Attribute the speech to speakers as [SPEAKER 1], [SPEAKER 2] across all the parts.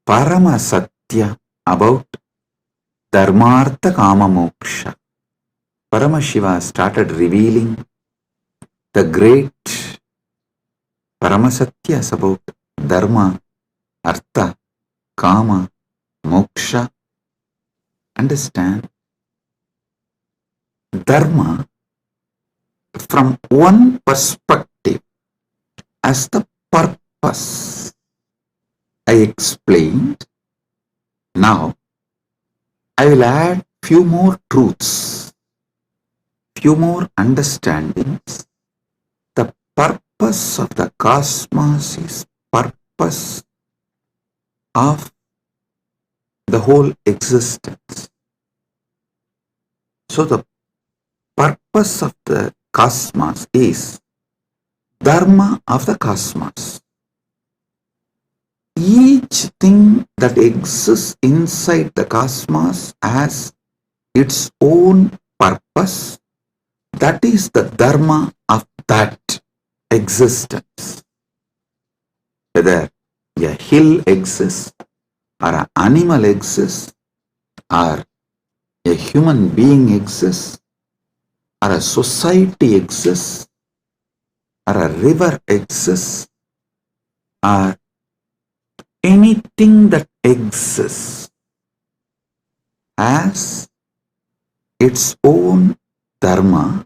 [SPEAKER 1] Parama Satya about Dharmartha Kama Moksha. Paramashiva started revealing the great Paramasatyas about Dharma, Artha, Kama, Moksha. Understand? Dharma from one perspective as the purpose. I explained. Now I will add few more truths, few more understandings. The purpose of the cosmos is purpose of the whole existence. So the purpose of the cosmos is Dharma of the cosmos. Each thing that exists inside the cosmos has its own purpose. That is the Dharma of that existence. Whether a hill exists, or an animal exists, or a human being exists, or a society exists, or a river exists, or anything that exists has its own Dharma,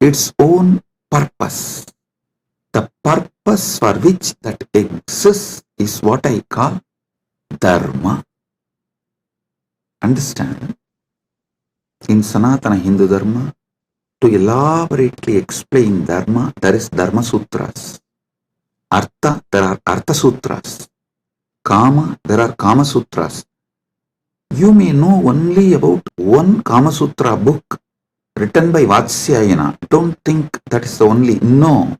[SPEAKER 1] its own purpose. The purpose for which that exists is what I call Dharma. Understand? In Sanatana Hindu Dharma, to elaborately explain Dharma, there is Dharma Sutras. Artha, there are Artha Sutras. Kama, there are Kama Sutras. You may know only about one Kama Sutra book written by Vatsyayana. Don't think that is the only. No.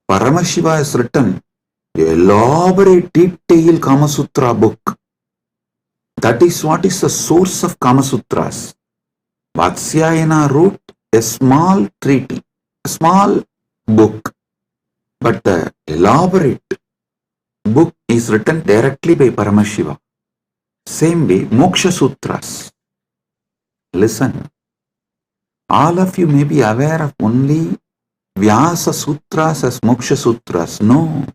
[SPEAKER 1] Paramashiva has written an elaborate, detailed Kama Sutra book. That is what is the source of Kama Sutras. Vatsyayana wrote a small treaty, a small book, but the elaborate book is written directly by Paramashiva. Same way, Moksha Sutras. Listen, all of you may be aware of only Vyasa Sutras as Moksha Sutras. No,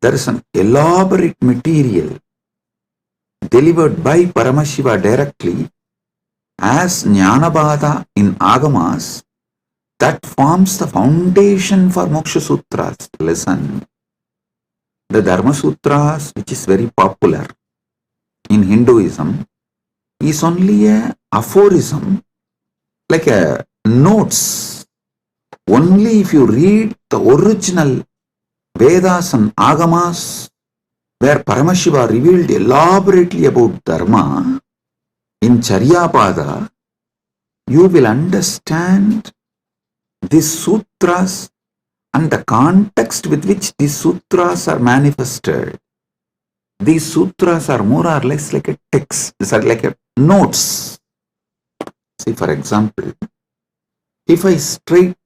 [SPEAKER 1] there is an elaborate material delivered by Paramashiva directly as Jnanabhada in Agamas that forms the foundation for Moksha Sutras. Listen, the Dharma Sutras, which is very popular in Hinduism, is only a aphorism, like a notes. Only if you read the original Vedas and Agamas, where Paramashiva revealed elaborately about Dharma, in Charyapada, you will understand these sutras and the context with which these sutras are manifested. These sutras are more or less like a text, these are like a notes. See, for example, if I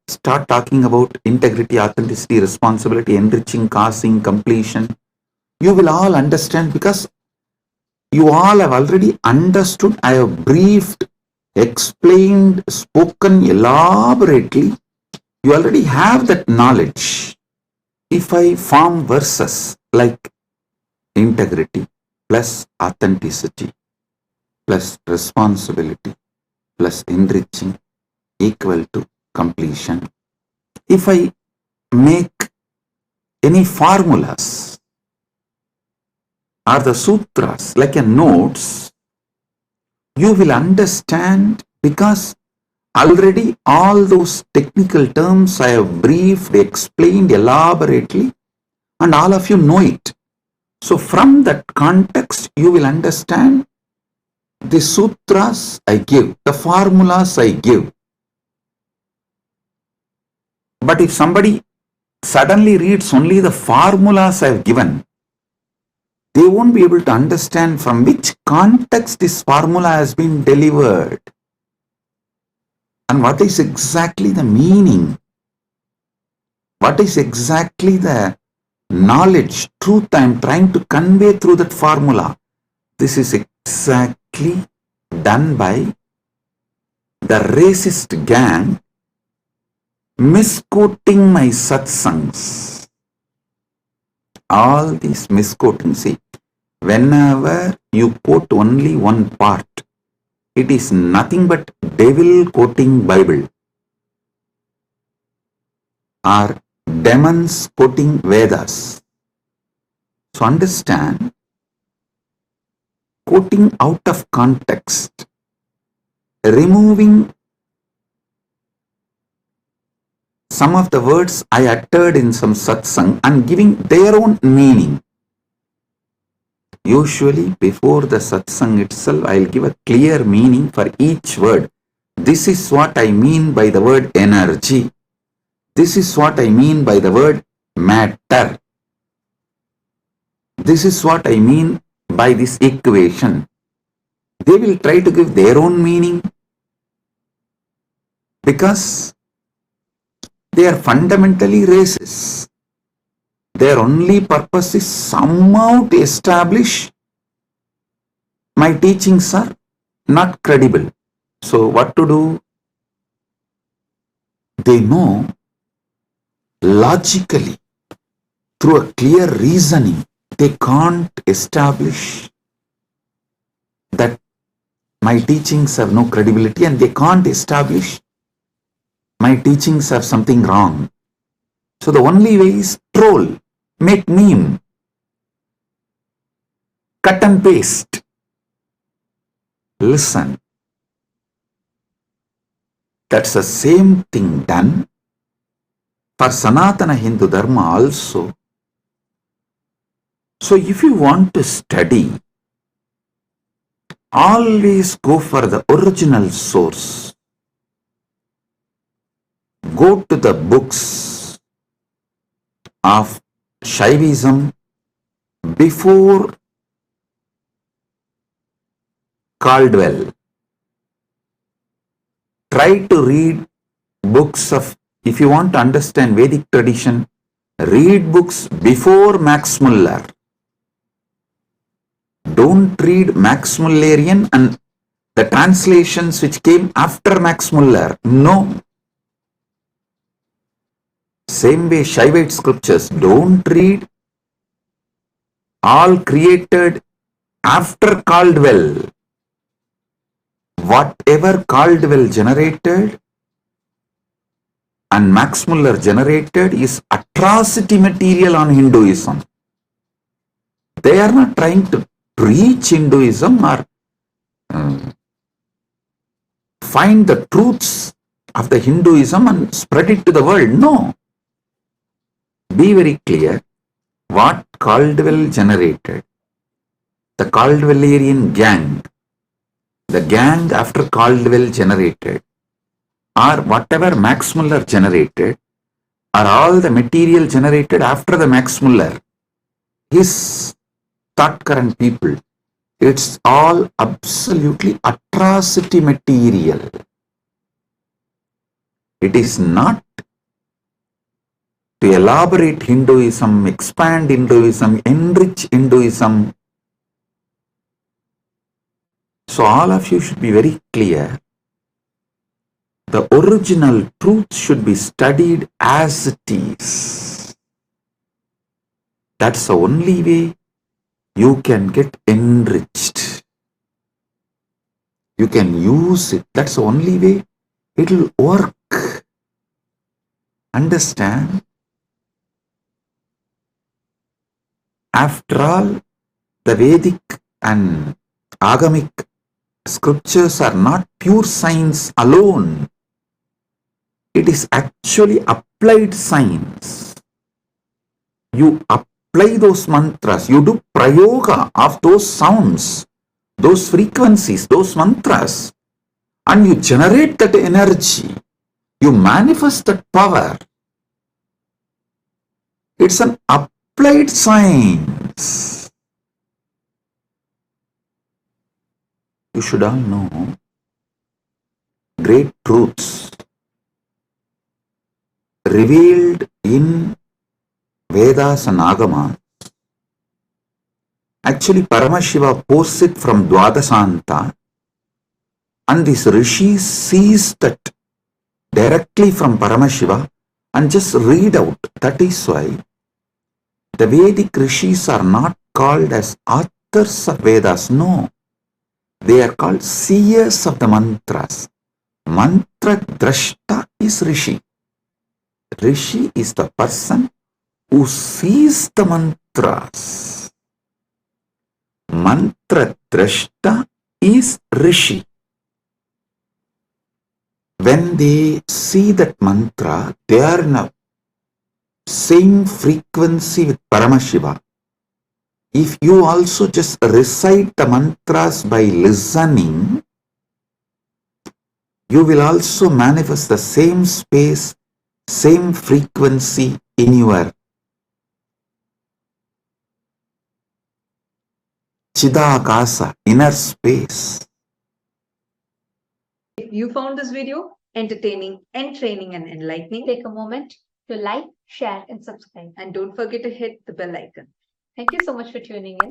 [SPEAKER 1] start talking about integrity, authenticity, responsibility, enriching, causing, completion, you will all understand because you all have already understood. I have briefed, explained, spoken elaborately. You already have that knowledge. If I form verses like integrity plus authenticity plus responsibility plus enriching equal to completion, if I make any formulas or the sutras like a notes, you will understand because already all those technical terms I have briefed, explained elaborately, and all of you know it. So from that context, you will understand the sutras I give, the formulas I give. But if somebody suddenly reads only the formulas I have given, they won't be able to understand from which context this formula has been delivered and what is exactly the meaning, what is exactly the knowledge, truth I am trying to convey through that formula. This is exactly done by the racist gang misquoting my satsangs. All these misquoting, see, whenever you quote only one part, it is nothing but devil quoting Bible or demons quoting Vedas. So understand, quoting out of context, removing some of the words I uttered in some satsang and giving their own meaning. Usually before the satsang itself, I will give a clear meaning for each word. This is what I mean by the word energy. This is what I mean by the word matter. This is what I mean by this equation. They will try to give their own meaning because they are fundamentally racist. Their only purpose is somehow to establish my teachings are not credible. So what to do? They know logically, through a clear reasoning, they can't establish that my teachings have no credibility, and they can't establish my teachings have something wrong. So the only way is troll, make meme, cut and paste. Listen, that's the same thing done for Sanatana Hindu Dharma also. So if you want to study, always go for the original source. Go to the books of Shaivism before Caldwell. Try to read books of, if you want to understand Vedic tradition, read books before Max Muller. Don't read Max Mullerian and the translations which came after Max Muller. No. Same way Shaivite scriptures, don't read all created after Caldwell. Whatever Caldwell generated and Max Muller generated is atrocity material on Hinduism. They are not trying to preach Hinduism or find the truths of the Hinduism and spread it to the world. No. Be very clear what Caldwell generated. The Caldwellerian gang, the gang after Caldwell generated, or whatever Max Muller generated, are all the material generated after the Max Muller. His thought current people, it's all absolutely atrocity material. It is not to elaborate Hinduism, expand Hinduism, enrich Hinduism. So all of you should be very clear. The original truth should be studied as it is. That's the only way you can get enriched. You can use it. That's the only way it will work. Understand? After all, the Vedic and Agamic scriptures are not pure science alone. It is actually applied science. You apply those mantras, you do prayoga of those sounds, those frequencies, those mantras, and you generate that energy. You manifest that power. It's an applied science. You should all know great truths revealed in Vedas and Agama. Actually, Paramashiva posts it from Dwadasanta, and this Rishis sees that directly from Paramashiva and just read out. That is why the Vedic Rishis are not called as authors of Vedas. No, they are called seers of the mantras. Mantra Drashta is Rishi. Rishi is the person who sees the mantras. Mantra Drashta is Rishi. When they see that mantra, they are in a same frequency with Paramashiva. If you also just recite the mantras by listening, you will also manifest the same space, same frequency in your Chidakasa, inner space.
[SPEAKER 2] If you found this video entertaining, entraining, and enlightening, take a moment to like, share, and subscribe. And don't forget to hit the bell icon. Thank you so much for tuning in.